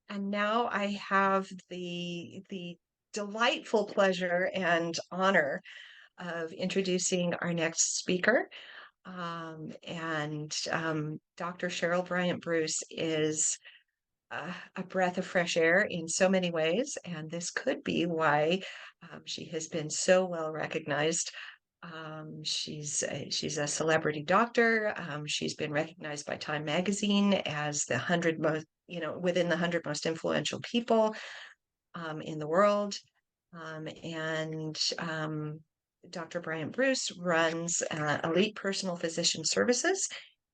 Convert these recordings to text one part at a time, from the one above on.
And now I have the delightful pleasure and honor of introducing our next speaker. Dr. Cheryl BryantBruce is a breath of fresh air in so many ways, and this could be why she has been so well recognized. She's a celebrity doctor. She's been recognized by Time Magazine as the 100 most, within the 100 most influential people in the world. And Dr. BryantBruce runs Elite Personal Physician Services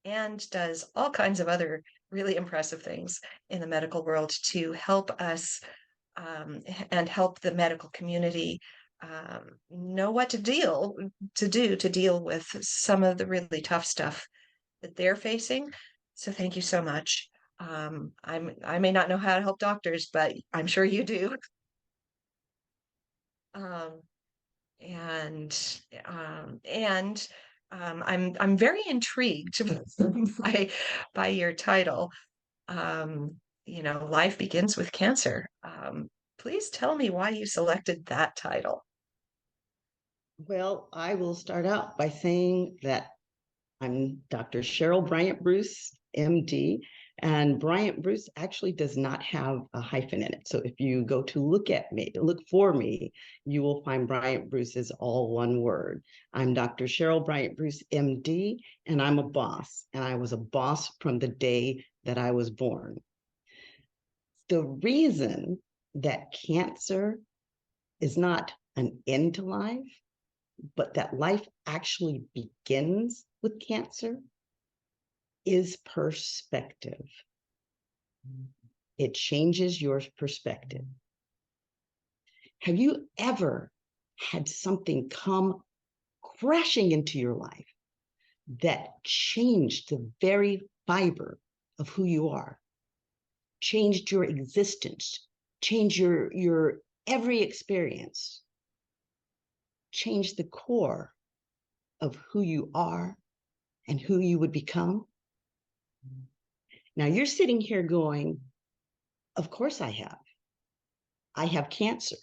and does all kinds of other really impressive things in the medical world to help us and help the medical community know what to deal with some of the really tough stuff that they're facing. So thank you so much. I may not know how to help doctors, but I'm sure you do. Um, and I'm very intrigued by your title. Life begins with cancer. Please tell me why you selected that title. Well, I will start out by saying that I'm Dr. Cheryl BryantBruce, MD, and BryantBruce actually does not have a hyphen in it. So if you go to look for me, you will find BryantBruce is all one word. I'm Dr. Cheryl BryantBruce, MD, and I'm a boss. And I was a boss from the day that I was born. The reason that cancer is not an end to life, but that life actually begins with cancer is perspective. It changes your perspective. Have you ever had something come crashing into your life that changed the very fiber of who you are, changed your existence, changed your every experience, changed the core of who you are and who you would become? Now you're sitting here going, of course I have. I have cancer,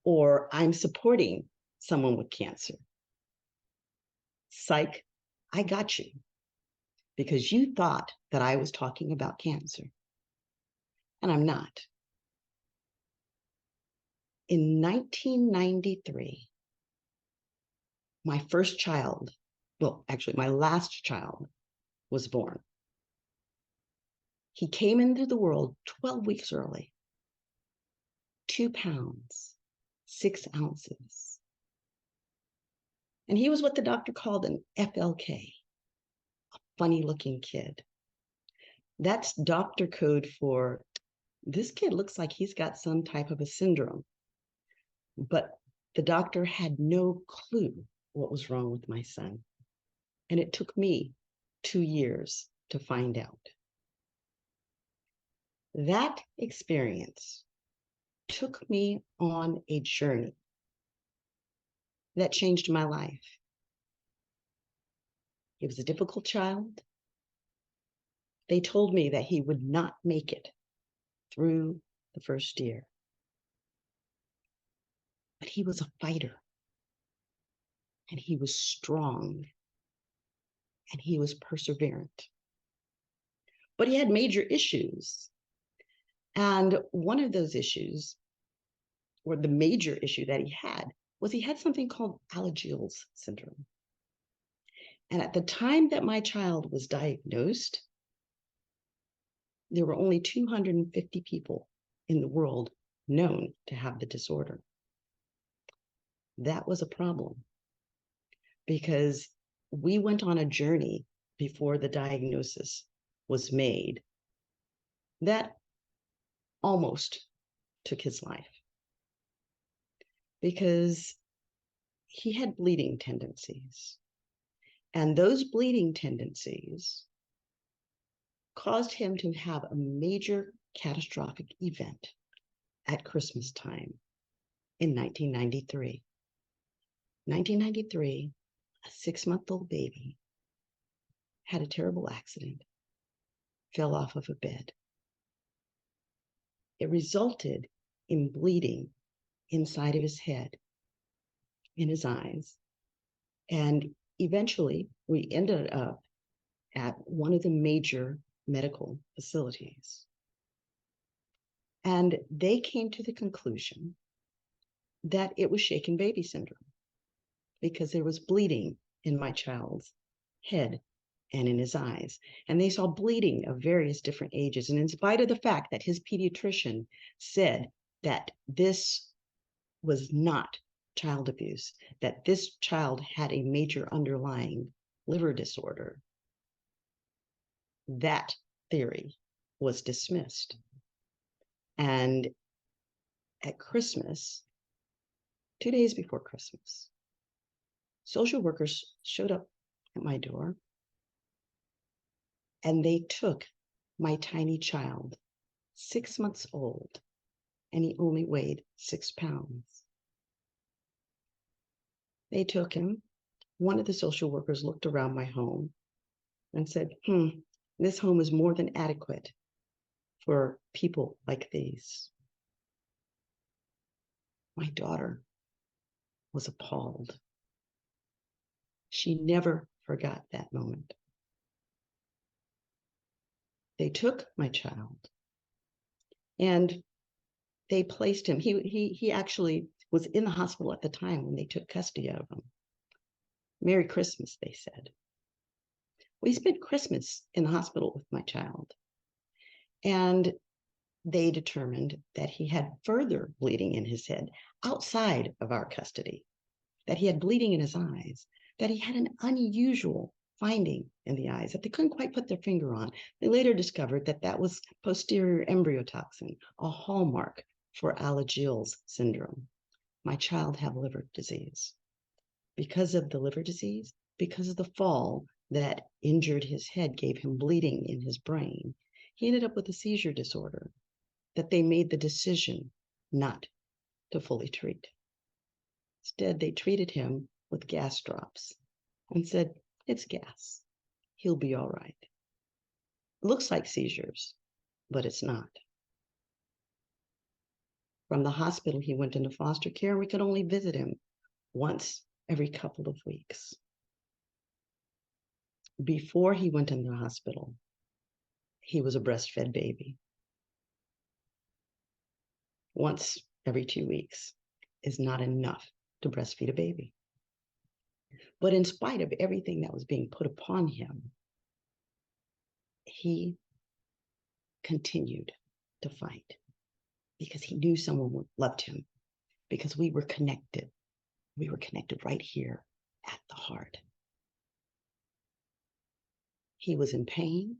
or I'm supporting someone with cancer. Psych, I got you, because you thought that I was talking about cancer, and I'm not. In 1993, my first child, well, actually, my last child was born. He came into the world 12 weeks early, 2 pounds, 6 ounces. And he was what the doctor called an FLK, a funny looking kid. That's doctor code for this kid looks like he's got some type of a syndrome. But the doctor had no clue what was wrong with my son. And it took me 2 years to find out. That experience took me on a journey that changed my life. He was a difficult child. They told me that he would not make it through the first year. But he was a fighter. And he was strong. And he was perseverant. But he had major issues. And one of those issues, or the major issue that he had something called Alagille's syndrome. And at the time that my child was diagnosed, there were only 250 people in the world known to have the disorder. That was a problem because we went on a journey before the diagnosis was made that almost took his life because he had bleeding tendencies. And those bleeding tendencies caused him to have a major catastrophic event at Christmas time in 1993. 1993, a 6-month-old baby had a terrible accident, fell off of a bed. it resulted in bleeding inside of his head, in his eyes. And eventually, we ended up at one of the major medical facilities. And they came to the conclusion that it was shaken baby syndrome because there was bleeding in my child's head and in his eyes. And they saw bleeding of various different ages. And in spite of the fact that his pediatrician said that this was not child abuse, that this child had a major underlying liver disorder, that theory was dismissed. And at Christmas, 2 days before Christmas, social workers showed up at my door and they took my tiny child, 6 months old, and he only weighed 6 pounds. They took him. One of the social workers looked around my home and said, this home is more than adequate for people like these. My daughter was appalled. She never forgot that moment. They took my child and they placed him. He actually was in the hospital at the time when they took custody of him. Merry Christmas, they said. We spent Christmas in the hospital with my child. And they determined that he had further bleeding in his head outside of our custody, that he had bleeding in his eyes, that he had an unusual finding in the eyes that they couldn't quite put their finger on. They later discovered that that was posterior embryotoxin, a hallmark for Alagille's syndrome. My child had liver disease. Because of the liver disease, because of the fall that injured his head, gave him bleeding in his brain, he ended up with a seizure disorder that they made the decision not to fully treat. Instead, they treated him with gas drops and said, it's gas. He'll be all right. It looks like seizures, but it's not. From the hospital, he went into foster care, and we could only visit him once every couple of weeks. Before he went into the hospital, he was a breastfed baby. Once every 2 weeks is not enough to breastfeed a baby. But in spite of everything that was being put upon him, he continued to fight because he knew someone loved him, because we were connected. We were connected right here at the heart. He was in pain.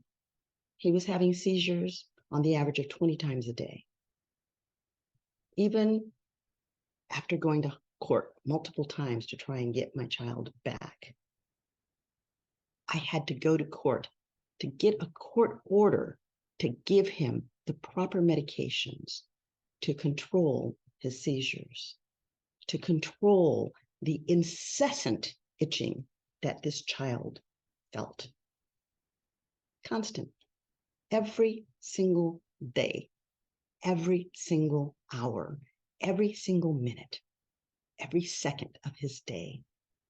He was having seizures on the average of 20 times a day. Even after going to court multiple times to try and get my child back, I had to go to court to get a court order to give him the proper medications to control his seizures, to control the incessant itching that this child felt. Constant. Every single day, every single hour, every single minute, every second of his day,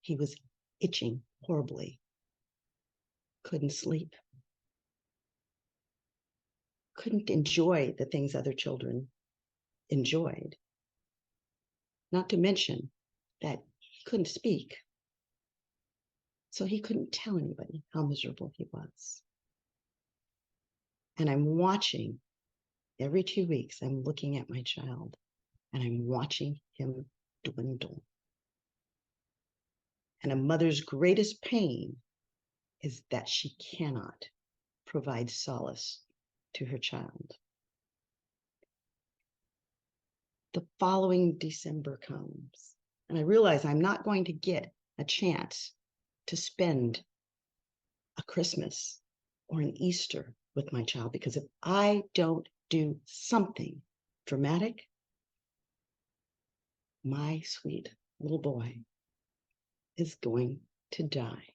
he was itching horribly. Couldn't sleep. Couldn't enjoy the things other children enjoyed. Not to mention that he couldn't speak. So he couldn't tell anybody how miserable he was. And I'm watching, every 2 weeks, I'm looking at my child and I'm watching him dwindle. And a mother's greatest pain is that she cannot provide solace to her child. The following December comes, and I realize I'm not going to get a chance to spend a Christmas or an Easter with my child, because if I don't do something dramatic, my sweet little boy is going to die.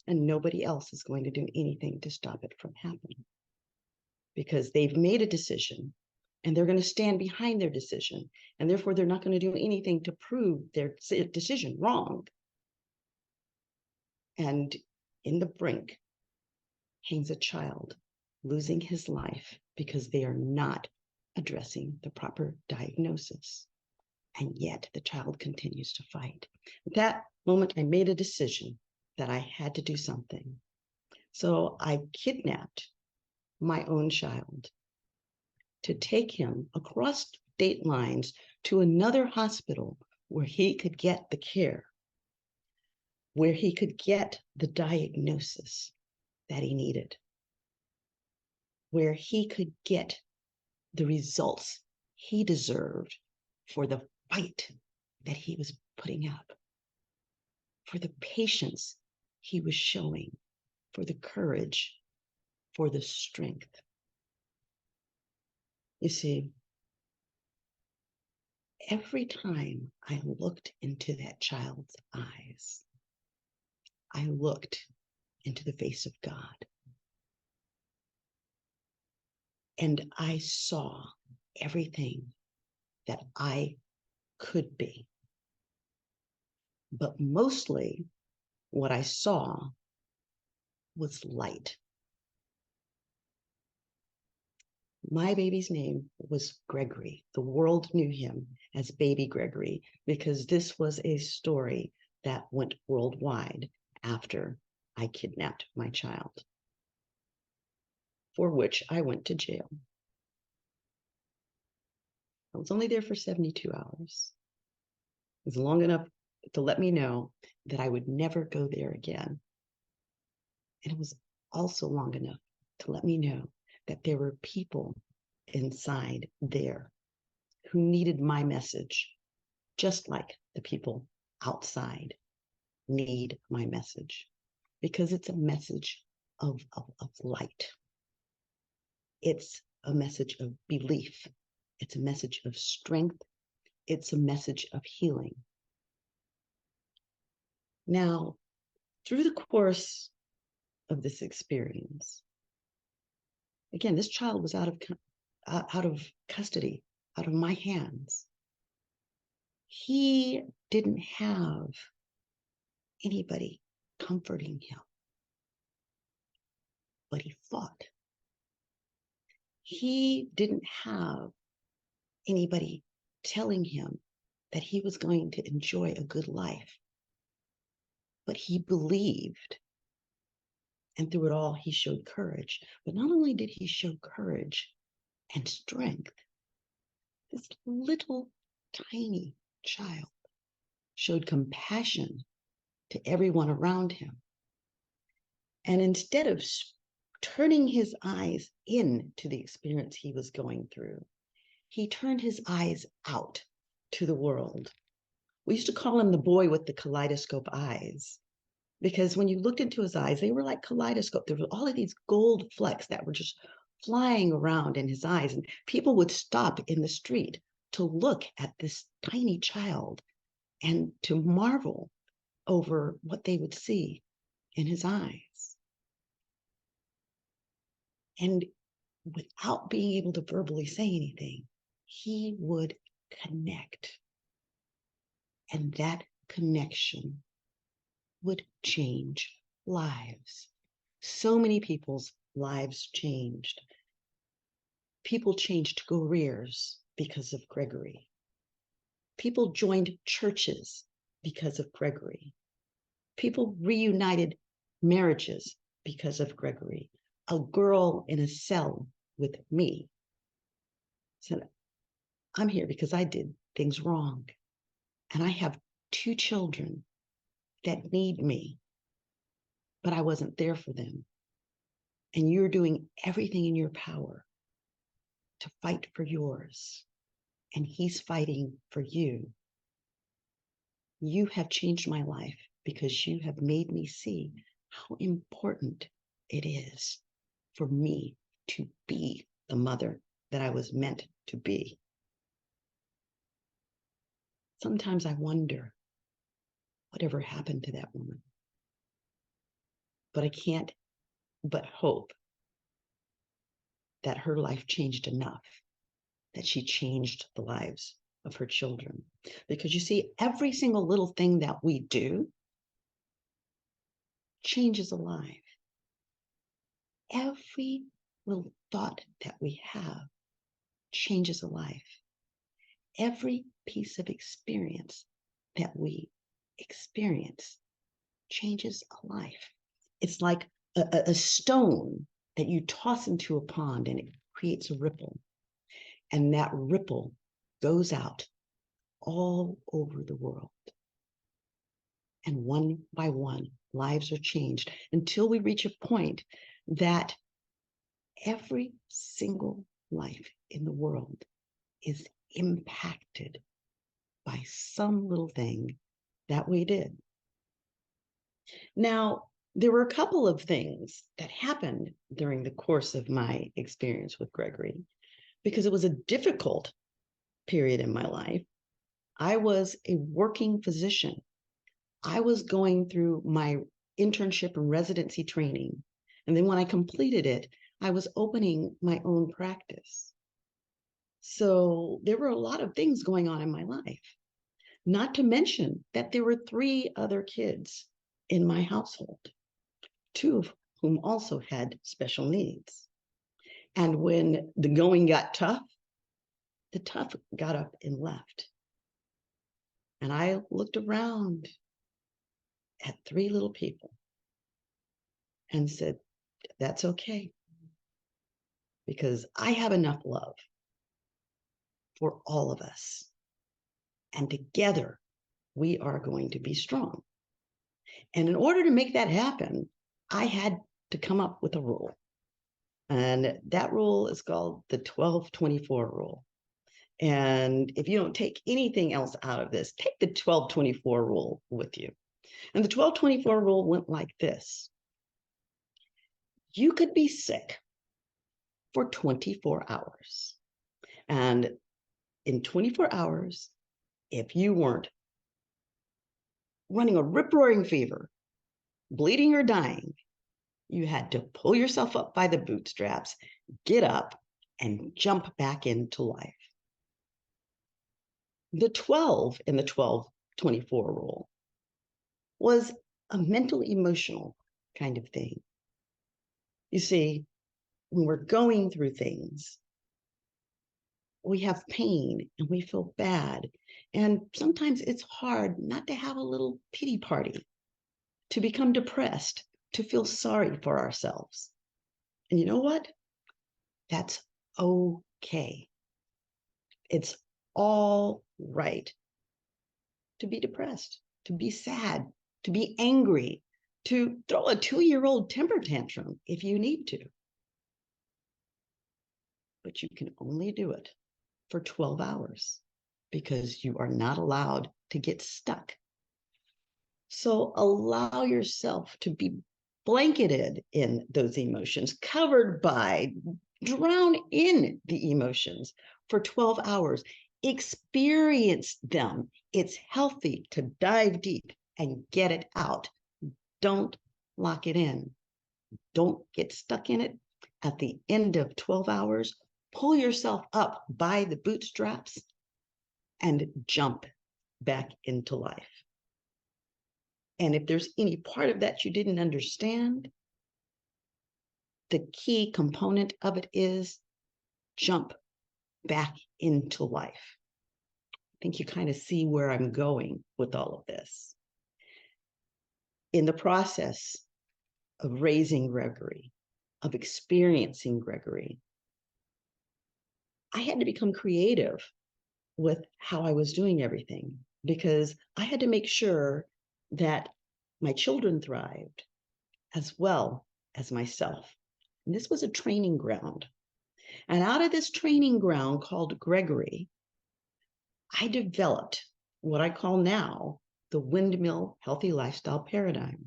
And nobody else is going to do anything to stop it from happening. because they've made a decision and they're going to stand behind their decision. And therefore, they're not going to do anything to prove their decision wrong. And in the brink hangs a child losing his life because they are not addressing the proper diagnosis. And yet the child continues to fight. At that moment, I made a decision that I had to do something. So I kidnapped my own child to take him across state lines to another hospital where he could get the care, where he could get the diagnosis that he needed, where he could get the results he deserved for the fight that he was putting up, for the patience he was showing, for the courage, for the strength. You see, every time I looked into that child's eyes, I looked into the face of God. And I saw everything that I could be. But mostly what I saw was light. My baby's name was Gregory. The world knew him as Baby Gregory because this was a story that went worldwide after I kidnapped my child, for which I went to jail. I was only there for 72 hours. It was long enough to let me know that I would never go there again. And it was also long enough to let me know that there were people inside there who needed my message, just like the people outside need my message, because it's a message of light. It's a message of belief. It's a message of strength. It's a message of healing. Now, through the course of this experience, again, this child was out of custody, out of my hands. He didn't have anybody comforting him, but he fought. He didn't have anybody telling him that he was going to enjoy a good life, but he believed. And through it all, he showed courage. But not only did he show courage and strength, this little tiny child showed compassion to everyone around him. And instead of turning his eyes into the experience he was going through, he turned his eyes out to the world. We used to call him the boy with the kaleidoscope eyes, because when you looked into his eyes, they were like kaleidoscope. There were all of these gold flecks that were just flying around in his eyes. And people would stop in the street to look at this tiny child and to marvel over what they would see in his eyes. And without being able to verbally say anything, he would connect. And that connection would change lives. So many people's lives changed. People changed careers because of Gregory. People joined churches because of Gregory. People reunited marriages because of Gregory. A girl in a cell with me said, I'm here because I did things wrong. And I have 2 children that need me, but I wasn't there for them. And you're doing everything in your power to fight for yours. And he's fighting for you. You have changed my life because you have made me see how important it is for me to be the mother that I was meant to be. Sometimes I wonder whatever happened to that woman. But I can't but hope that her life changed enough that she changed the lives of her children. Because you see, every single little thing that we do changes a life. Every little thought that we have changes a life. Every piece of experience that we experience changes a life. It's like a stone that you toss into a pond and it creates a ripple. And that ripple goes out all over the world. And one by one, lives are changed until we reach a point that every single life in the world is impacted by some little thing that we did. Now, there were a couple of things that happened during the course of my experience with Gregory, because it was a difficult period in my life. I was a working physician. I was going through my internship and residency training. And then when I completed it, I was opening my own practice. So there were a lot of things going on in my life, not to mention that there were 3 other kids in my household, 2 of whom also had special needs. And when the going got tough, the tough got up and left. And I looked around at 3 little people and said, that's okay, because I have enough love for all of us. And together, we are going to be strong. And in order to make that happen, I had to come up with a rule. And that rule is called the 12-24 rule. And if you don't take anything else out of this, take the 12-24 rule with you. And the 12-24 rule went like this. You could be sick for 24 hours. And in 24 hours, if you weren't running a rip-roaring fever, bleeding or dying, you had to pull yourself up by the bootstraps, get up, and jump back into life. The 12 in the 12-24 rule was a mental emotional kind of thing. You see, when we're going through things, we have pain and we feel bad. And sometimes it's hard not to have a little pity party, to become depressed, to feel sorry for ourselves. And you know what? That's okay. It's all right to be depressed, to be sad, to be angry, to throw a 2-year-old temper tantrum if you need to. But you can only do it for 12 hours because you are not allowed to get stuck. So allow yourself to be blanketed in those emotions, covered by, drown in the emotions for 12 hours. Experience them. It's healthy to dive deep and get it out. Don't lock it in. Don't get stuck in it. At the end of 12 hours, pull yourself up by the bootstraps and jump back into life. And if there's any part of that you didn't understand, the key component of it is jump back into life. I think you kind of see where I'm going with all of this. In the process of raising Gregory, of experiencing Gregory, I had to become creative with how I was doing everything, because I had to make sure that my children thrived as well as myself. And this was a training ground. And out of this training ground called Gregory, I developed what I call now the windmill healthy lifestyle paradigm.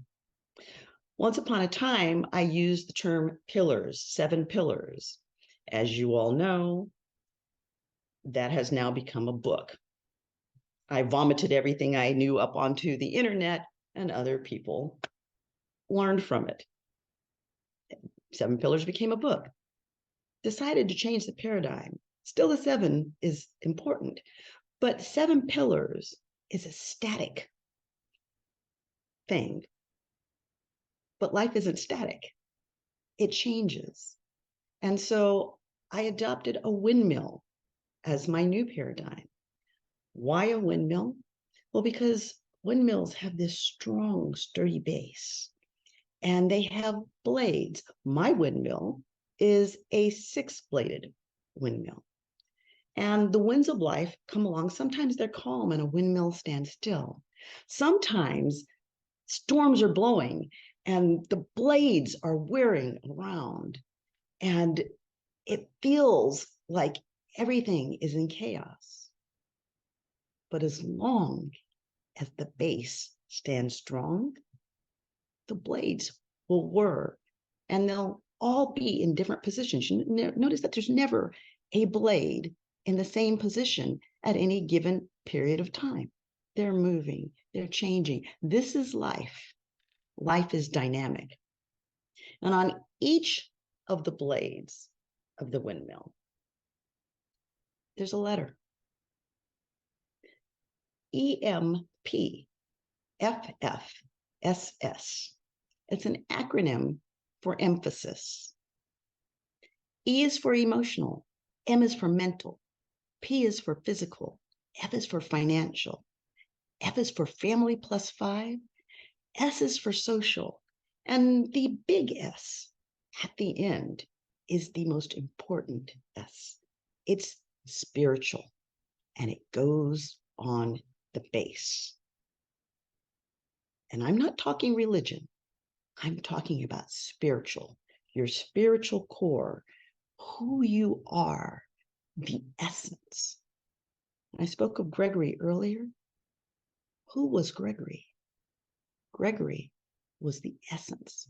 Once upon a time, I used the term pillars, 7 pillars. As you all know, that has now become a book. I vomited everything I knew up onto the internet, and other people learned from it. 7 Pillars became a book. decided to change the paradigm. Still, the 7 is important, but 7 pillars is a static thing. But life isn't static, it changes. And so I adopted a windmill as my new paradigm. Why a windmill? Well, because windmills have this strong, sturdy base and they have blades. My windmill is a 6-bladed windmill. And the winds of life come along. Sometimes they're calm and a windmill stands still. Sometimes storms are blowing and the blades are whirring around and it feels like everything is in chaos. But as long as the base stands strong, the blades will whir and they'll all be in different positions. You notice that there's never a blade in the same position at any given period of time. They're moving, they're changing. This is life. Life is dynamic. And on each of the blades of the windmill, there's a letter. EMP, FFSS. It's an acronym for emphasis. E is for emotional, M is for mental, P is for physical, F is for financial, F is for family plus 5, S is for social, and the big S at the end is the most important S. It's spiritual, and it goes on the base. And I'm not talking religion. I'm talking about spiritual, your spiritual core, who you are, the essence. I spoke of Gregory earlier. Who was Gregory? Gregory was the essence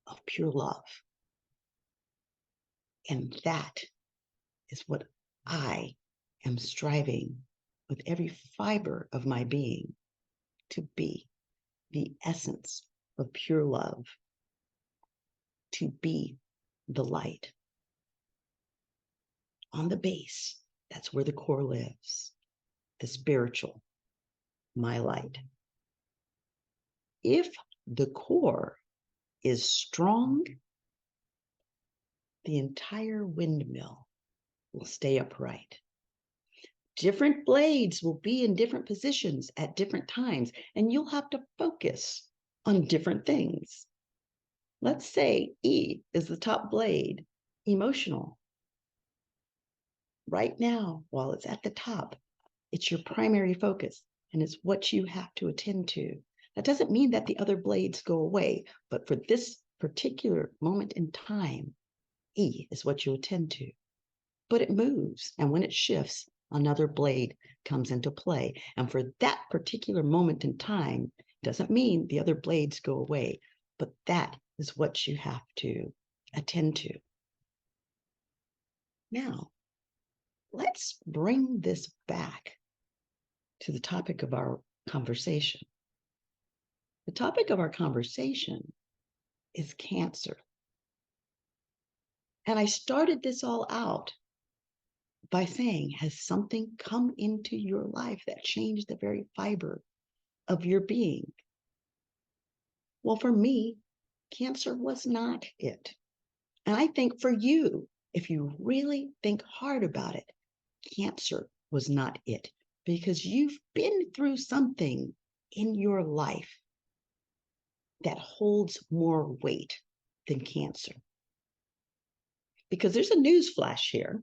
of pure love. And that is what I am striving with every fiber of my being to be, the essence of pure love, to be the light. On the base, that's where the core lives, the spiritual, my light. If the core is strong, the entire windmill will stay upright. Different blades will be in different positions at different times, and you'll have to focus on different things. Let's say E is the top blade, emotional. Right now, while it's at the top, it's your primary focus, and it's what you have to attend to. That doesn't mean that the other blades go away, but for this particular moment in time, E is what you attend to. But it moves, and when it shifts, another blade comes into play. And for that particular moment in time, doesn't mean the other blades go away, but that is what you have to attend to. Now, let's bring this back to the topic of our conversation. The topic of our conversation is cancer. And I started this all out by saying, has something come into your life that changed the very fiber of your being? Well, for me, cancer was not it. And I think for you, if you really think hard about it, cancer was not it, because you've been through something in your life that holds more weight than cancer. Because there's a news flash here.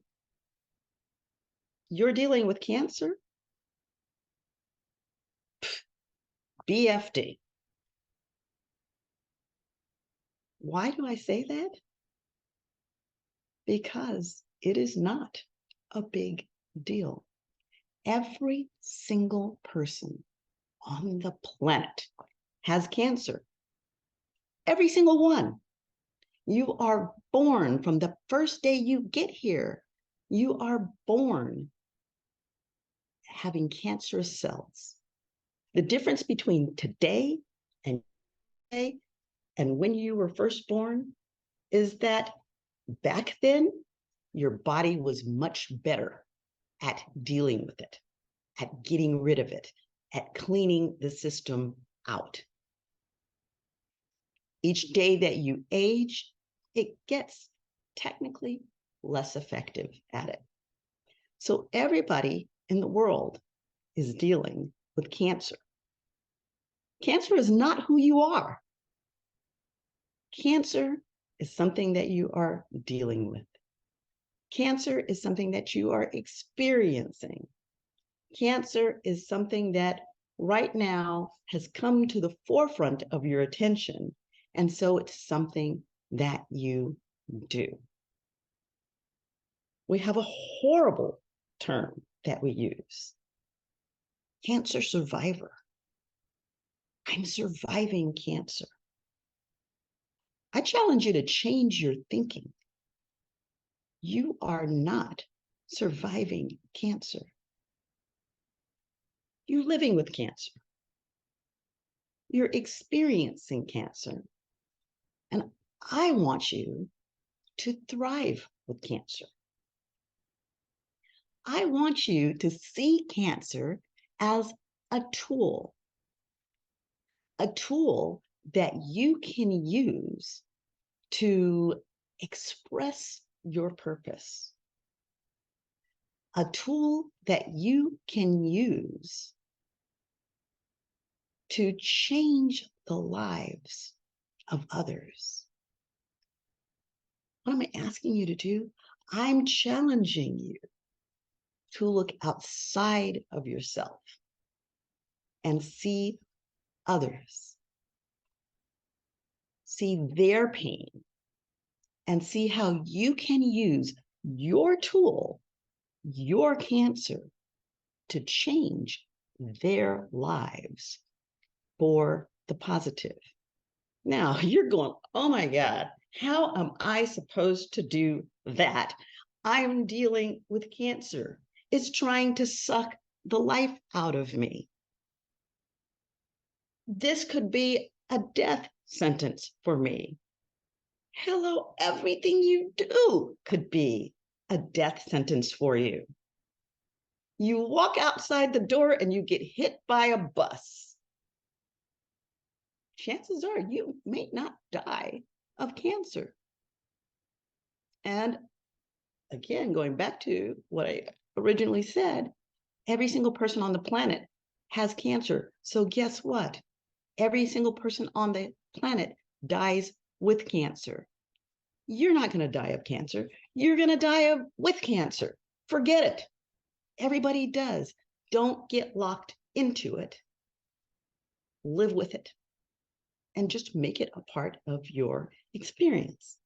You're dealing with cancer? BFD. Why do I say that? Because it is not a big deal. Every single person on the planet has cancer. Every single one. You are born from the first day you get here. You are born having cancerous cells. The difference between today and today and when you were first born is that back then your body was much better at dealing with it, at getting rid of it, at cleaning the system out. Each day that you age, it gets technically less effective at it. So everybody in the world is dealing with cancer. Cancer is not who you are. Cancer is something that you are dealing with. Cancer is something that you are experiencing. Cancer is something that right now has come to the forefront of your attention. And so it's something that you do. We have a horrible term that we use. Cancer survivor. I'm surviving cancer. I challenge you to change your thinking. You are not surviving cancer. You're living with cancer. You're experiencing cancer. And I want you to thrive with cancer. I want you to see cancer as a tool that you can use to express your purpose, a tool that you can use to change the lives of others. What am I asking you to do? I'm challenging you to look outside of yourself and see others, see their pain, and see how you can use your tool, your cancer, to change their lives for the positive. Now you're going, oh my God, how am I supposed to do that? I'm dealing with cancer. It's trying to suck the life out of me. This could be a death sentence for me. Hello, everything you do could be a death sentence for you. You walk outside the door and you get hit by a bus. Chances are you may not die of cancer. And again, going back to what I originally said, every single person on the planet has cancer. So guess what? Every single person on the planet dies with cancer. You're not going to die of cancer. You're going to die with cancer. Forget it. Everybody does. Don't get locked into it. Live with it. And just make it a part of your experience.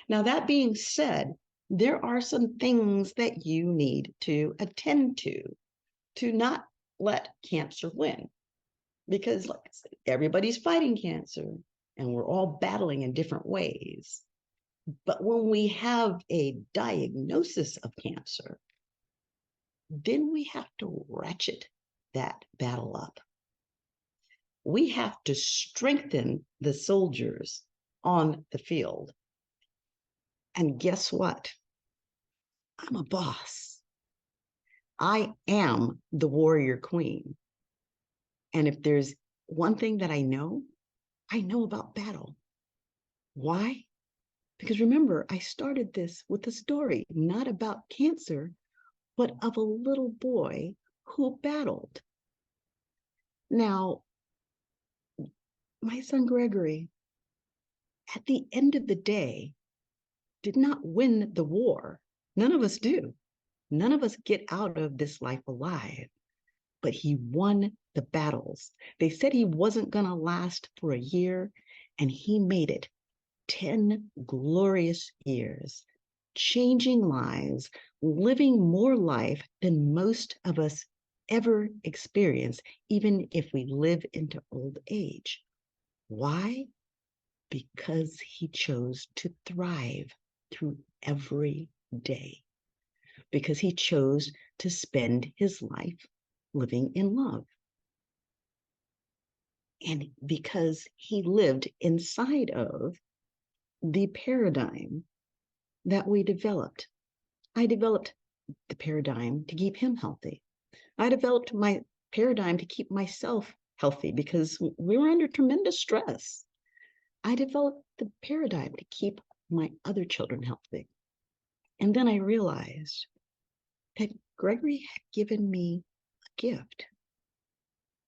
Now, that being said, there are some things that you need to attend to not let cancer win. Because like I said, everybody's fighting cancer and we're all battling in different ways. But when we have a diagnosis of cancer, then we have to ratchet that battle up. We have to strengthen the soldiers on the field. And guess what? I'm a boss. I am the warrior queen. And if there's one thing that I know about battle. Why? Because remember, I started this with a story, not about cancer, but of a little boy who battled. Now, my son Gregory, at the end of the day, did not win the war. None of us do. None of us get out of this life alive, but he won the battles. They said he wasn't going to last for a year, and he made it 10 glorious years, changing lives, living more life than most of us ever experience, even if we live into old age. Why? Because he chose to thrive through every day. Because he chose to spend his life living in love. And because he lived inside of the paradigm that we developed. I developed the paradigm to keep him healthy. I developed my paradigm to keep myself healthy because we were under tremendous stress. I developed the paradigm to keep my other children healthy. And then I realized that Gregory had given me a gift.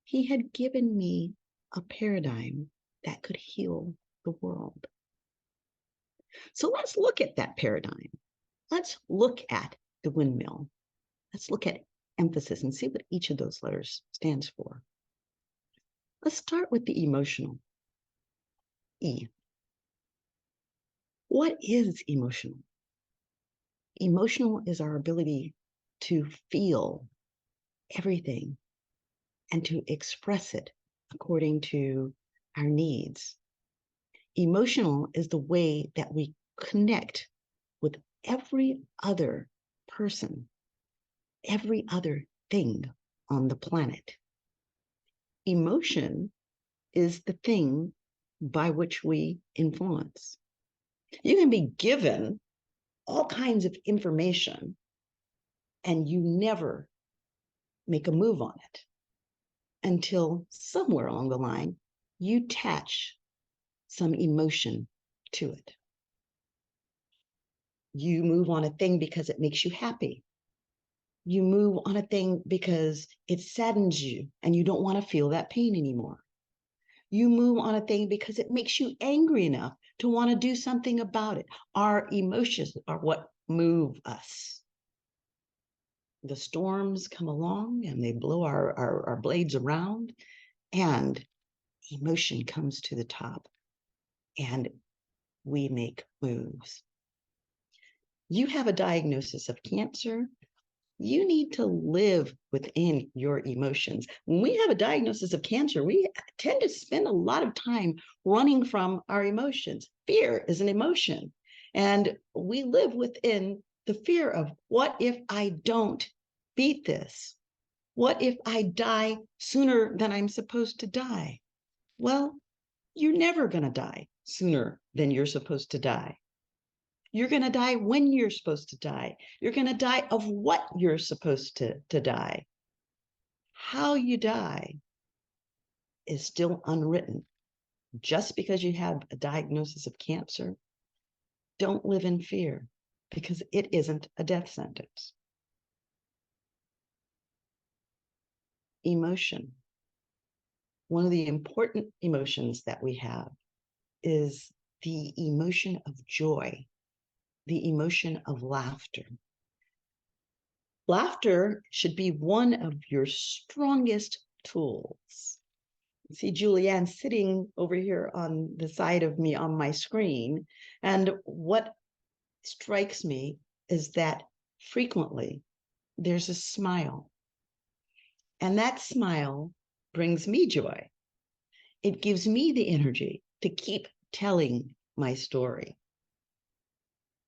He had given me a paradigm that could heal the world. So let's look at that paradigm. Let's look at the windmill. Let's look at emphasis and see what each of those letters stands for. Let's start with the emotional. E. What is emotional? Emotional is our ability to feel everything and to express it according to our needs. Emotional is the way that we connect with every other person, every other thing on the planet. Emotion is the thing by which we influence. You can be given all kinds of information and you never make a move on it until somewhere along the line you attach some emotion to it. You move on a thing because it makes you happy. You move on a thing because it saddens you and you don't want to feel that pain anymore. You move on a thing because it makes you angry enough to want to do something about it. Our emotions are what move us. The storms come along and they blow our blades around, and emotion comes to the top and we make moves. You have a diagnosis of cancer. You need to live within your emotions. When we have a diagnosis of cancer, we tend to spend a lot of time running from our emotions. Fear is an emotion. And we live within the fear of, what if I don't beat this? What if I die sooner than I'm supposed to die? Well, you're never going to die sooner than you're supposed to die. You're going to die when you're supposed to die. You're going to die of what you're supposed to die. How you die is still unwritten. Just because you have a diagnosis of cancer, don't live in fear, because it isn't a death sentence. Emotion. One of the important emotions that we have is the emotion of joy, the emotion of laughter. Laughter should be one of your strongest tools. See Julianne sitting over here on the side of me on my screen. And what strikes me is that frequently there's a smile. And that smile brings me joy. It gives me the energy to keep telling my story.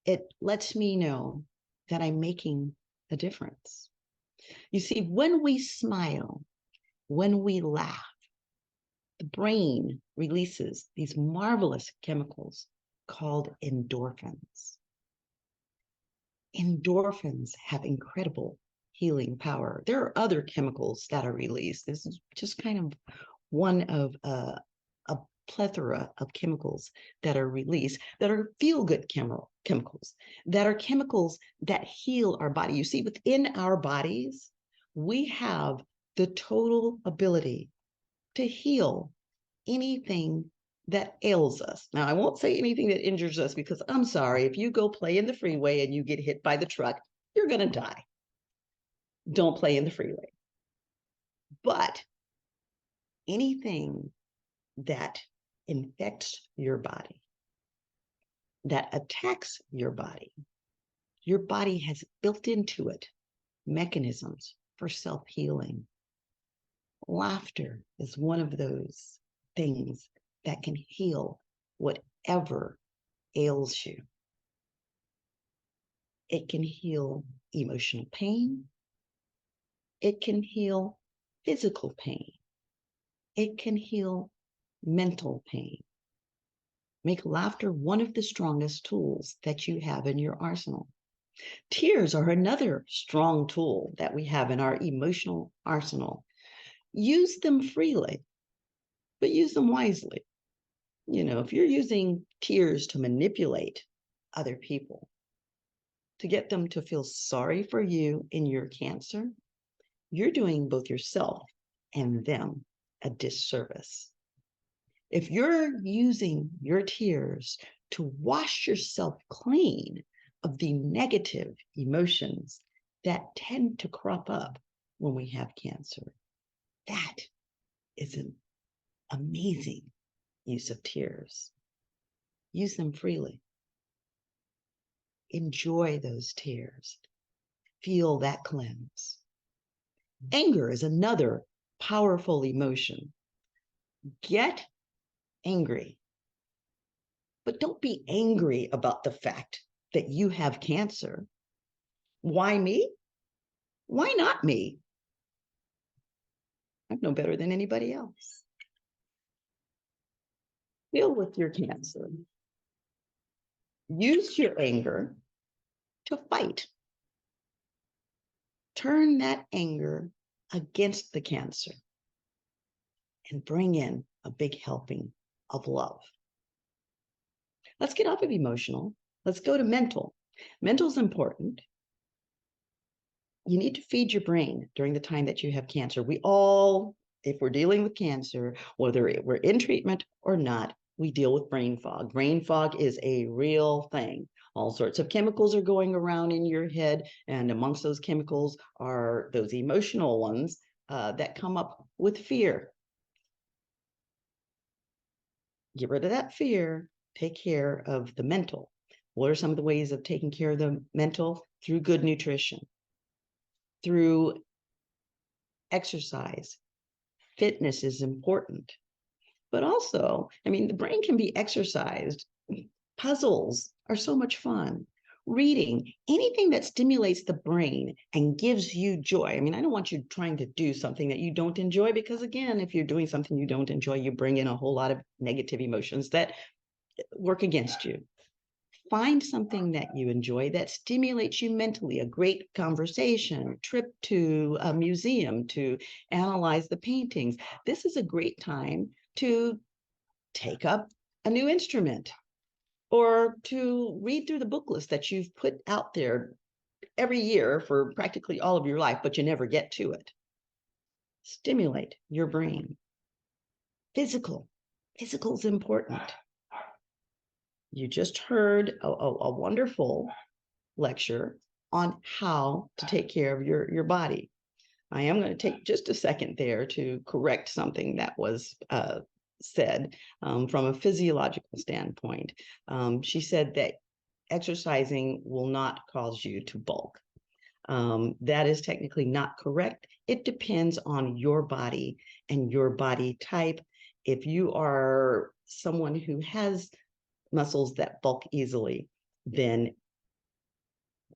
It lets me know that I'm making a difference. You see, when we smile, when we laugh, the brain releases these marvelous chemicals called endorphins. Endorphins have incredible healing power. There are other chemicals that are released. This is just kind of one of a plethora of chemicals that are released that are feel-good chemicals, that are chemicals that heal our body. You see, within our bodies, we have the total ability to heal anything that ails us. Now, I won't say anything that injures us, because I'm sorry, if you go play in the freeway and you get hit by the truck, you're going to die. Don't play in the freeway. But anything that infects your body, that attacks your body has built into it mechanisms for self-healing. Laughter is one of those things that can heal whatever ails you. It can heal emotional pain. It can heal physical pain. It can heal mental pain. Make laughter one of the strongest tools that you have in your arsenal. Tears are another strong tool that we have in our emotional arsenal. Use them freely, but use them wisely. If you're using tears to manipulate other people, to get them to feel sorry for you in your cancer, you're doing both yourself and them a disservice. If you're using your tears to wash yourself clean of the negative emotions that tend to crop up when we have cancer, that is an amazing use of tears. Use them freely. Enjoy those tears. Feel that cleanse. Anger is another powerful emotion. Get angry, but don't be angry about the fact that you have cancer. Why me? Why not me? I'm no better than anybody else. Deal with your cancer. Use your anger to fight. Turn that anger against the cancer and bring in a big helping of love. Let's get off of emotional. Let's go to mental. Mental is important. You need to feed your brain during the time that you have cancer. We all, if we're dealing with cancer, whether we're in treatment or not, we deal with brain fog. Brain fog is a real thing. All sorts of chemicals are going around in your head, and amongst those chemicals are those emotional ones that come up with fear. Get rid of that fear. Take care of the mental. What are some of the ways of taking care of the mental? Through good nutrition, through exercise. Fitness is important. But also, the brain can be exercised. Puzzles are so much fun. Reading, anything that stimulates the brain and gives you joy. I don't want you trying to do something that you don't enjoy, because again, if you're doing something you don't enjoy, you bring in a whole lot of negative emotions that work against you. Find something that you enjoy that stimulates you mentally, a great conversation, a trip to a museum to analyze the paintings. This is a great time to take up a new instrument or to read through the book list that you've put out there every year for practically all of your life, but you never get to it. Stimulate your brain. Physical is important. You just heard a wonderful lecture on how to take care of your body. I am going to take just a second there to correct something that was said from a physiological standpoint. She said that exercising will not cause you to bulk. That is technically not correct. It depends on your body and your body type. If you are someone who has muscles that bulk easily, then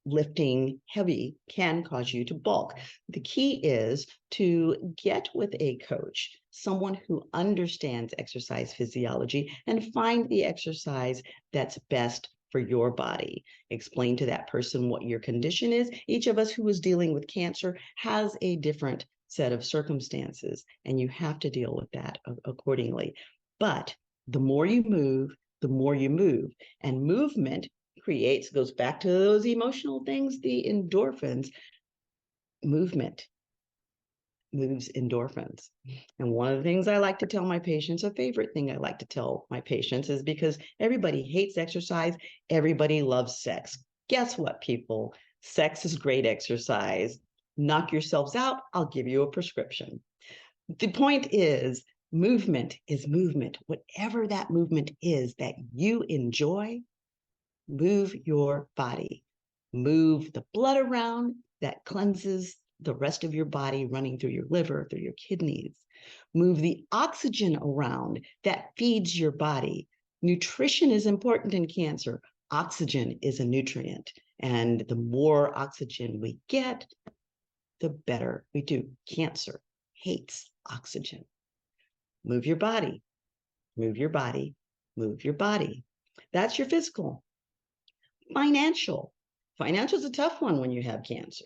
lifting heavy can cause you to bulk. The key is to get with a coach, someone who understands exercise physiology, and find the exercise that's best for your body. Explain to that person what your condition is. Each of us who is dealing with cancer has a different set of circumstances, and you have to deal with that accordingly. But the more you move, the more you move. And movement goes back to those emotional things, the endorphins. Movement moves endorphins. And one of the things I like to tell my patients, a favorite thing I like to tell my patients, is because everybody hates exercise, everybody loves sex. Guess what, people? Sex is great exercise. Knock yourselves out, I'll give you a prescription. The point is, movement is movement. Whatever that movement is that you enjoy, move your body. Move the blood around that cleanses the rest of your body, running through your liver, through your kidneys. Move the oxygen around that feeds your body. Nutrition is important in cancer. Oxygen is a nutrient. And the more oxygen we get, the better we do. Cancer hates oxygen. Move your body. Move your body. Move your body. That's your physical. Financial. Financial is a tough one when you have cancer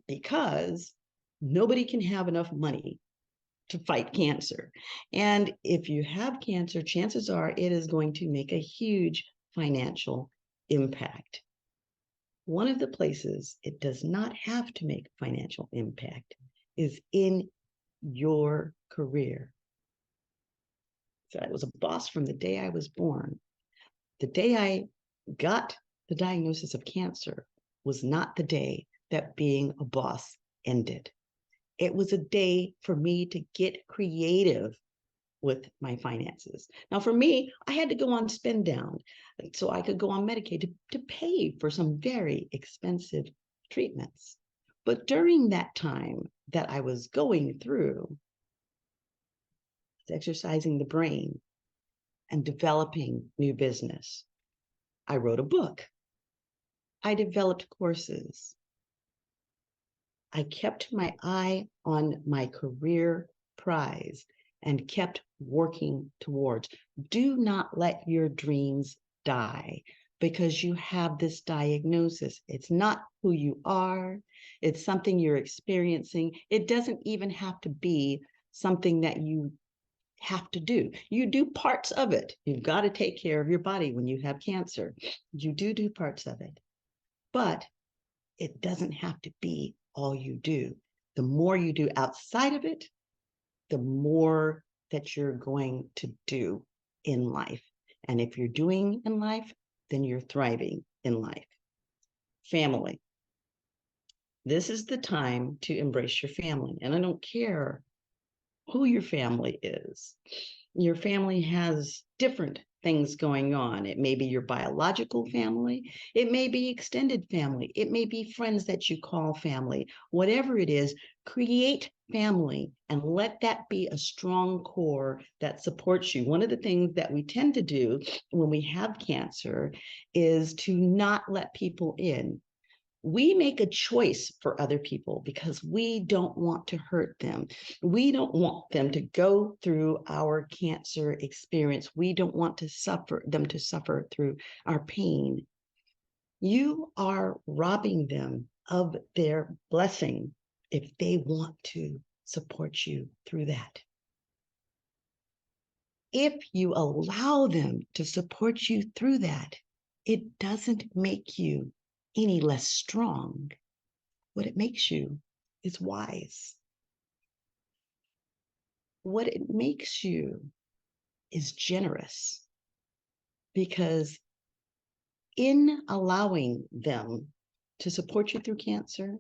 because nobody can have enough money to fight cancer. And if you have cancer, chances are it is going to make a huge financial impact. One of the places it does not have to make financial impact is in your career. So I was a boss from the day I was born. The day I got the diagnosis of cancer was not the day that being a boss ended. It was a day for me to get creative with my finances. Now, for me, I had to go on spend down so I could go on Medicaid to pay for some very expensive treatments. But during that time that I was going through, exercising the brain and developing new business, I wrote a book. I developed courses. I kept my eye on my career prize and kept working towards. Do not let your dreams die because you have this diagnosis. It's not who you are. It's something you're experiencing. It doesn't even have to be something that you have to do. You do parts of it. You've got to take care of your body when you have cancer. You do parts of it, but it doesn't have to be all you do. The more you do outside of it, the more that you're going to do in life. And if you're doing in life, then you're thriving in life. Family. This is the time to embrace your family. And I don't care who your family is. Your family has different things going on. It may be your biological family. It may be extended family. It may be friends that you call family. Whatever it is, create family and let that be a strong core that supports you. One of the things that we tend to do when we have cancer is to not let people in. We make a choice for other people because we don't want to hurt them. We don't want them to go through our cancer experience. We don't want to suffer them to suffer through our pain. You are robbing them of their blessing if they want to support you through that. If you allow them to support you through that, it doesn't make you any less strong. What it makes you is wise. What it makes you is generous, because in allowing them to support you through cancer,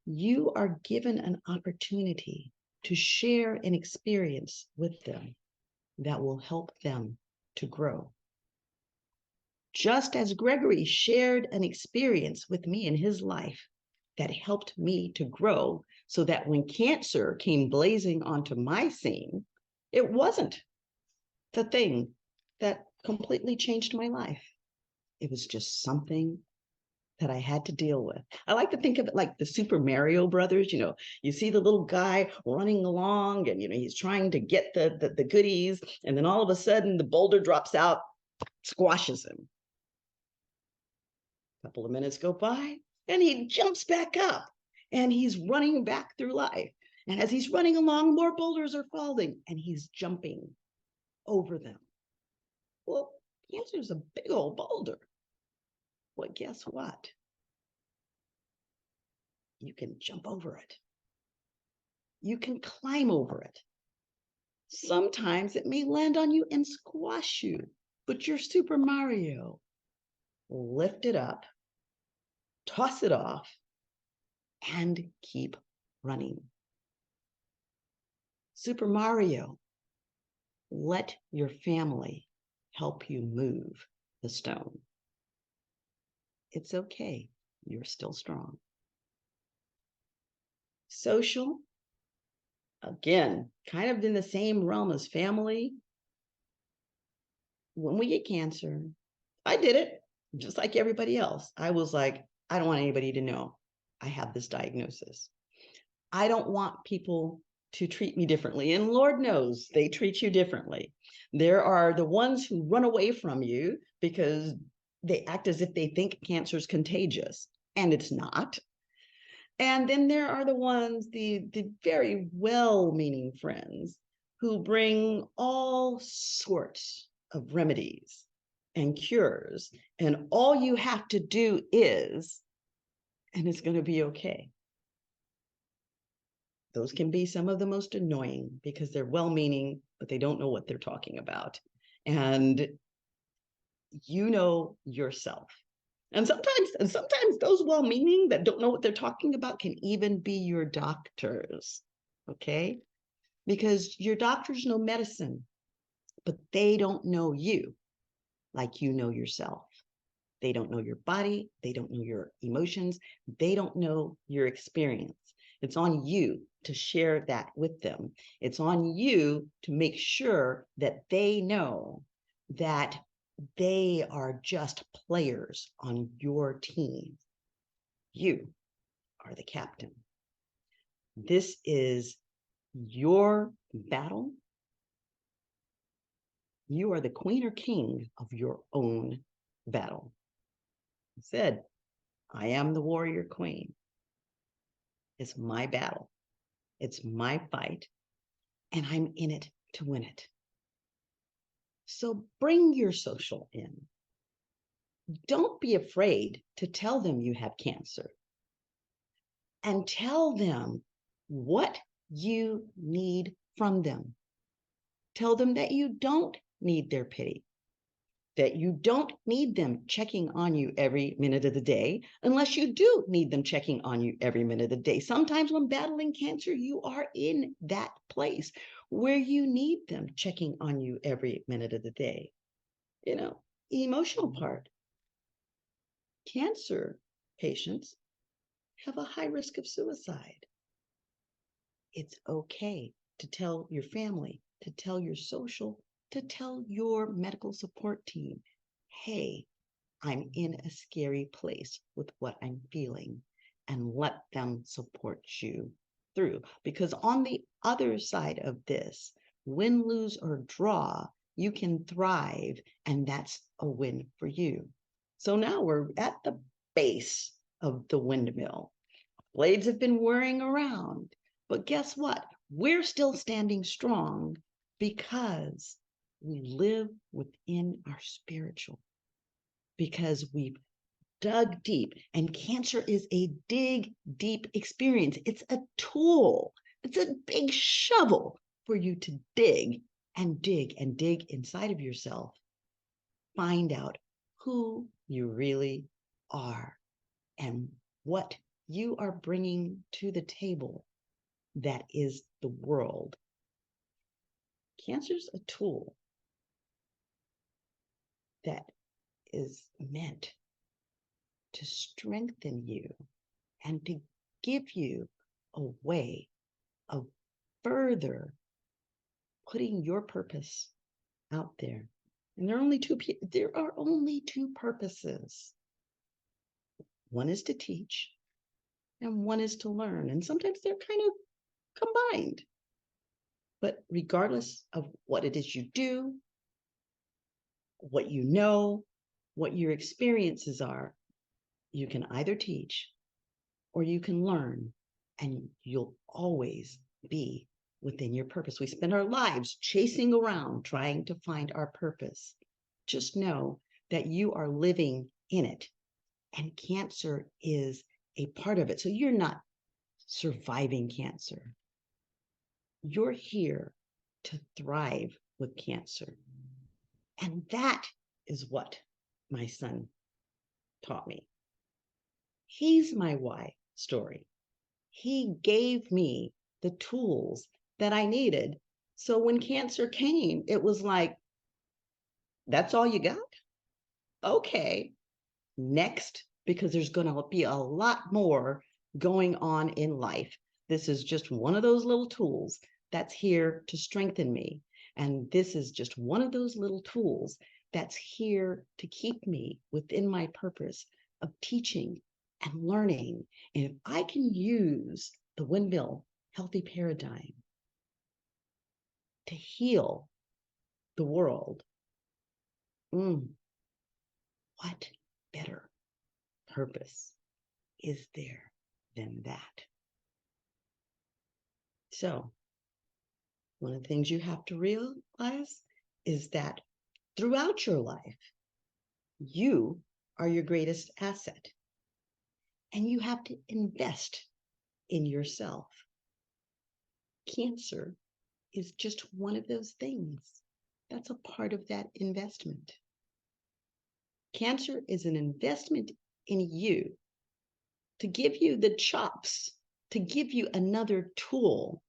you are given an opportunity to share an experience with them that will help them to grow. Just as Gregory shared an experience with me in his life that helped me to grow so that when cancer came blazing onto my scene, it wasn't the thing that completely changed my life. It was just something that I had to deal with. I like to think of it like the Super Mario Brothers. You see the little guy running along and, he's trying to get the goodies. And then all of a sudden the boulder drops out, squashes him. A couple of minutes go by and he jumps back up and he's running back through life. And as he's running along, more boulders are falling and he's jumping over them. Well, cancer is a big old boulder. Well, guess what? You can jump over it. You can climb over it. Sometimes it may land on you and squash you, but you're Super Mario. Lift it up, toss it off, and keep running. Super Mario, let your family help you move the stone. It's okay. You're still strong. Social, again, kind of in the same realm as family. When we get cancer, I did it just like everybody else. I was like, I don't want anybody to know I have this diagnosis. I don't want people to treat me differently. And Lord knows they treat you differently. There are the ones who run away from you because they act as if they think cancer is contagious, and it's not. And then there are the ones, the very well-meaning friends who bring all sorts of remedies and cures, and all you have to do is, and it's going to be okay. Those can be some of the most annoying because they're well-meaning, but they don't know what they're talking about. And you know yourself. And sometimes those well-meaning that don't know what they're talking about can even be your doctors, okay? Because your doctors know medicine, but they don't know you like you know yourself. They don't know your body. They don't know your emotions. They don't know your experience. It's on you to share that with them. It's on you to make sure that they know that they are just players on your team. You are the captain. This is your battle. You are the queen or king of your own battle. I said, I am the warrior queen. It's my battle. It's my fight, and I'm in it to win it. So bring your social in. Don't be afraid to tell them you have cancer, and tell them what you need from them. Tell them that you don't need their pity, that you don't need them checking on you every minute of the day, unless you do need them checking on you every minute of the day. Sometimes when battling cancer, you are in that place where you need them checking on you every minute of the day. You know, the emotional part. Cancer patients have a high risk of suicide. It's okay to tell your family, to tell your social, to tell your medical support team, hey, I'm in a scary place with what I'm feeling, and let them support you through. Because on the other side of this, win, lose, or draw, you can thrive, and that's a win for you. So now we're at the base of the windmill. Blades have been whirring around, but guess what? We're still standing strong because we live within our spiritual, because we've dug deep, and cancer is a dig deep experience. It's a tool. It's a big shovel for you to dig and dig and dig inside of yourself. Find out who you really are and what you are bringing to the table that is the world. Cancer's a tool that is meant to strengthen you and to give you a way of further putting your purpose out there. And there are only two purposes. One is to teach, and one is to learn. And sometimes they're kind of combined. But regardless of what it is you do, what you know, what your experiences are, you can either teach or you can learn, and you'll always be within your purpose. We spend our lives chasing around trying to find our purpose. Just know that you are living in it, and cancer is a part of it. So you're not surviving cancer. You're here to thrive with cancer. And that is what my son taught me. He's my why story. He gave me the tools that I needed. So when cancer came, it was like, that's all you got? Okay, next, because there's going to be a lot more going on in life. This is just one of those little tools that's here to strengthen me. And this is just one of those little tools that's here to keep me within my purpose of teaching and learning. And if I can use the windmill healthy paradigm to heal the world, what what better purpose is there than that? So, one of the things you have to realize is that throughout your life, you are your greatest asset, and you have to invest in yourself. Cancer is just one of those things. That's a part of that investment. Cancer is an investment in you to give you the chops, to give you another tool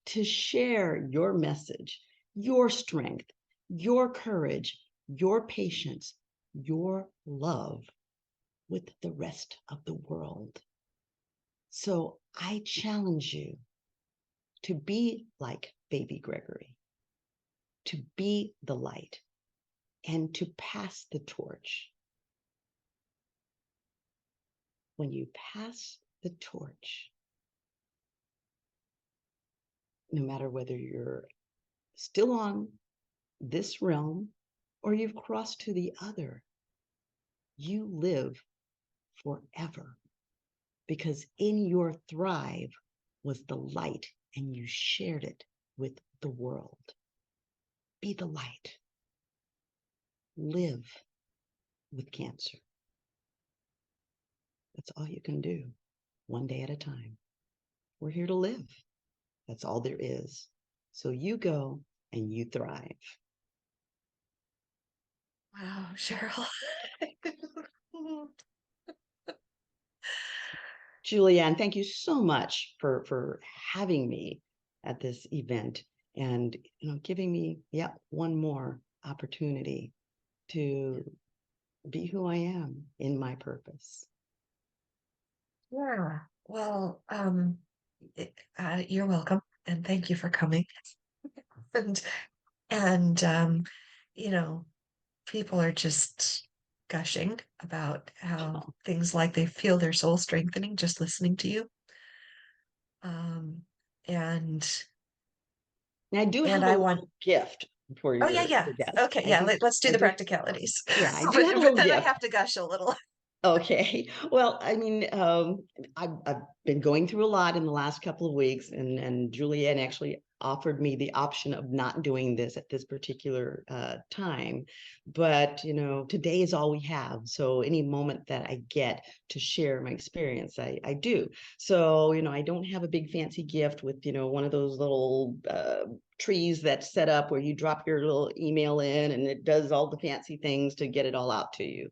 to share your message, your strength, your courage, your patience, your love with the rest of the world. So I challenge you to be like baby Gregory, to be the light, and to pass the torch. When you pass the torch, no matter whether you're still on this realm or you've crossed to the other, you live forever, because in your thrive was the light and you shared it with the world. Be the light. Live with cancer. That's all you can do, one day at a time. We're here to live. That's all there is. So you go and you thrive. Wow, Cheryl. Julianne, thank you so much for having me at this event and giving me yet one more opportunity to be who I am in my purpose. Yeah. Well, you're welcome, and thank you for coming. And and you know, people are just gushing about how Oh, things like they feel their soul strengthening just listening to you. Um, and and I do and have a I want, little gift for oh yeah, yeah. your guest. Okay, yeah, let's do I the do, practicalities. yeah, I do But have a but little then I gift. have to gush a little. Okay. Well, I mean, I've been going through a lot in the last couple of weeks, and Julianne actually offered me the option of not doing this at this particular time. But, today is all we have. So any moment that I get to share my experience, I do. So, I don't have a big fancy gift with, one of those little trees that's set up where you drop your little email in and it does all the fancy things to get it all out to you.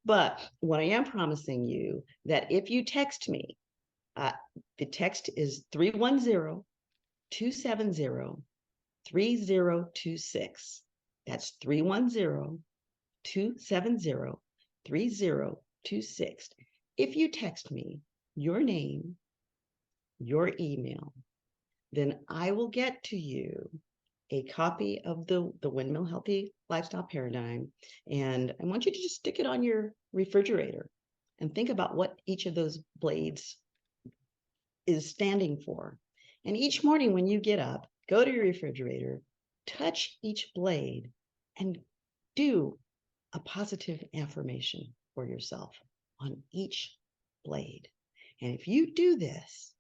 But what I am promising you that if you text me, the text is 310-270-3026. That's 310-270-3026. If you text me your name, your email, then I will get to you a copy of the Windmill Healthy Lifestyle Paradigm. And I want you to just stick it on your refrigerator and think about what each of those blades is standing for. And each morning when you get up, go to your refrigerator, touch each blade, and do a positive affirmation for yourself on each blade. And if you do this,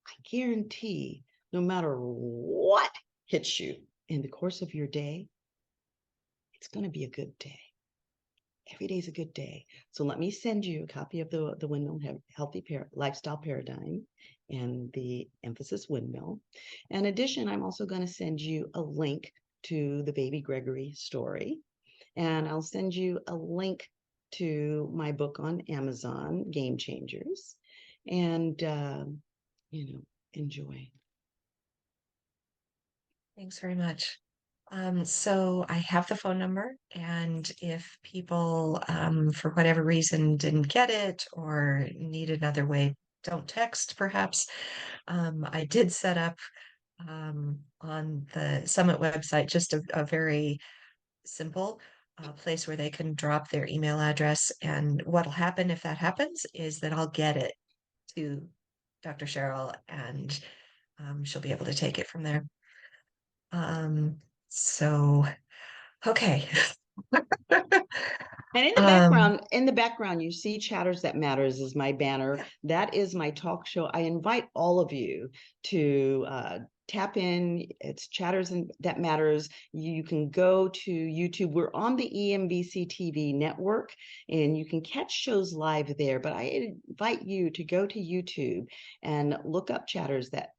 I guarantee no matter what hits you in the course of your day, it's going to be a good day. Every day is a good day. So let me send you a copy of the Windmill Healthy Lifestyle Paradigm and the emphasis windmill. In addition, I'm also going to send you a link to the Baby Gregory story. And I'll send you a link to my book on Amazon, Game Changers. And, enjoy. Thanks very much. So I have the phone number, and if people, for whatever reason, didn't get it or need another way, don't text, perhaps. I did set up on the Summit website just a very simple place where they can drop their email address. And what'll happen if that happens is that I'll get it to Dr. Cheryl, and she'll be able to take it from there. Um, so, okay. And Um, in the background, you see Chatters That Matters is my banner. That is my talk show. I invite all of you to tap in. It's That Matters. You can go to YouTube. We're on the EMBC TV network, and you can catch shows live there. But I invite you to go to YouTube and look up Chatters That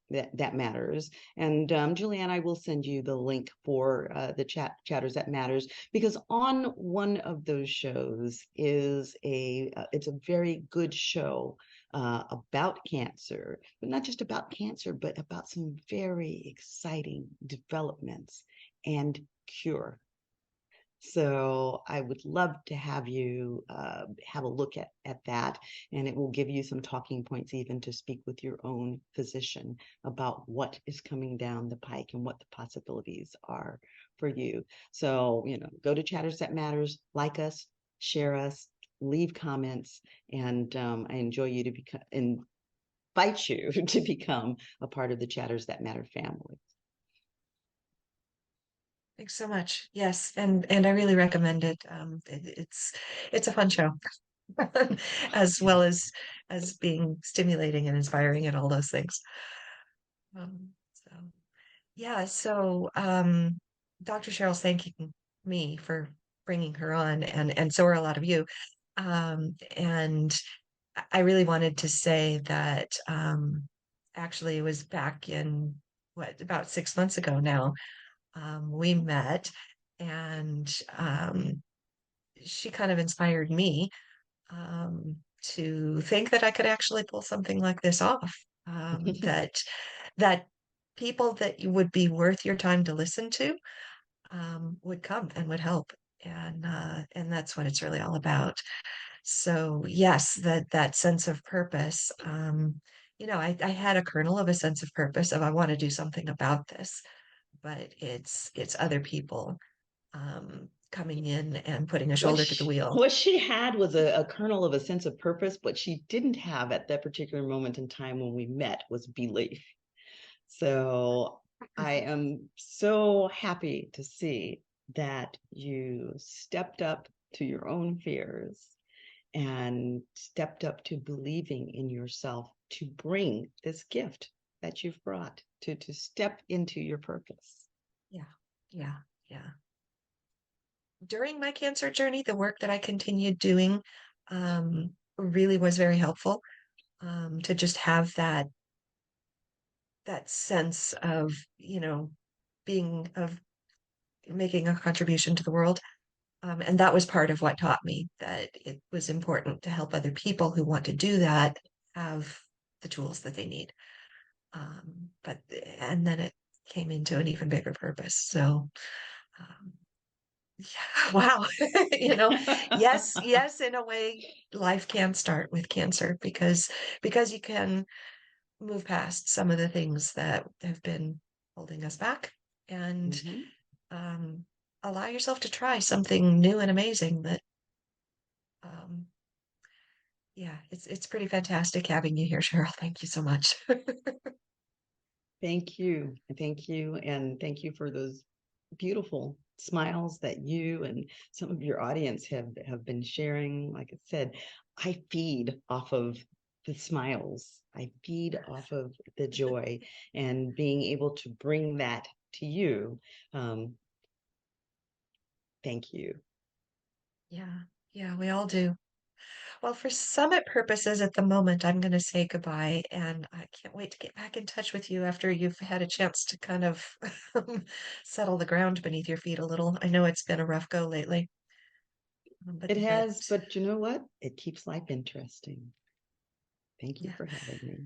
Matters. And Julianne, I will send you the link for the Chatters That Matters, because on one of those shows is it's a very good show about cancer, but not just about cancer, but about some very exciting developments and cure. So I would love to have you have a look at that, and it will give you some talking points even to speak with your own physician about what is coming down the pike and what the possibilities are for you. So, go to Chatters That Matters, like us, share us, leave comments, and I invite you to become a part of the Chatters That Matter family. Thanks so much. Yes, and I really recommend it. It's a fun show, as well as being stimulating and inspiring and all those things. So yeah, so Dr. Cheryl's thanking me for bringing her on, and so are a lot of you. And I really wanted to say that actually it was back in what about 6 months ago now. We met, and she kind of inspired me to think that I could actually pull something like this off. That people that you would be worth your time to listen to would come and would help, and that's what it's really all about. So yes, that sense of purpose. I had a kernel of a sense of purpose of I want to do something about this, but it's other people coming in and putting a What shoulder to the wheel. what she had was a kernel of a sense of purpose, but she didn't have at that particular moment in time when we met was belief. So I am so happy to see that you stepped up to your own fears and stepped up to believing in yourself to bring this gift that you've brought to step into your purpose. Yeah, yeah, yeah. During my cancer journey, the work that I continued doing really was very helpful to just have that sense of, being of making a contribution to the world. And that was part of what taught me that it was important to help other people who want to do that have the tools that they need. But and then it came into an even bigger purpose. So um, yeah, wow. Yes, yes, in a way, life can start with cancer because you can move past some of the things that have been holding us back and Mhm. um, allow yourself to try something new and amazing that um, yeah, it's pretty fantastic having you here, Cheryl. Thank you so much. Thank you. Thank you. And thank you for those beautiful smiles that you and some of your audience have been sharing. Like I said, I feed off of the smiles. I feed off of the joy, and being able to bring that to you. Um, thank you. Yeah, yeah, we all do. Well, for summit purposes at the moment, I'm going to say goodbye, and I can't wait to get back in touch with you after you've had a chance to kind of settle the ground beneath your feet a little. I know it's been a rough go lately, It but has, but you know what? It keeps life interesting. Thank you yeah, for having me.